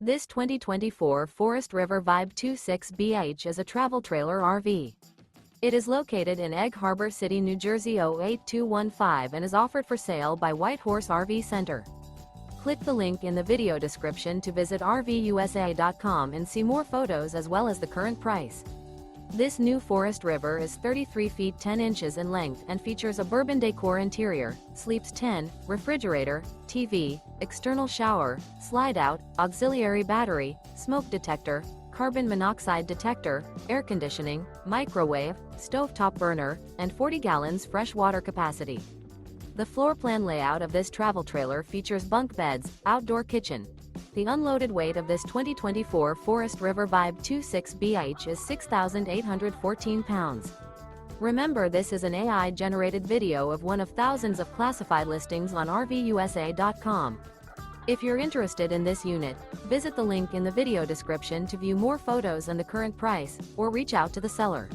This 2024 Forest River Vibe 26BH is a travel trailer RV. It is located in Egg Harbor City, New Jersey 08215 and is offered for sale by White Horse RV Center. Click the link in the video description to visit RVUSA.com and see more photos as well as the current price. This new Forest River is 33 feet 10 inches in length and features a Bourbon Decor interior, sleeps 10, refrigerator, TV, external shower, slide-out, auxiliary battery, smoke detector, carbon monoxide detector, air conditioning, microwave, stovetop burner, and 40 gallons fresh water capacity. The floor plan layout of this travel trailer features bunk beds, outdoor kitchen. The unloaded weight of this 2024 Forest River Vibe 26BH is 6,814 pounds. Remember, this is an AI-generated video of one of thousands of classified listings on RVUSA.com. If you're interested in this unit, visit the link in the video description to view more photos and the current price, or reach out to the seller.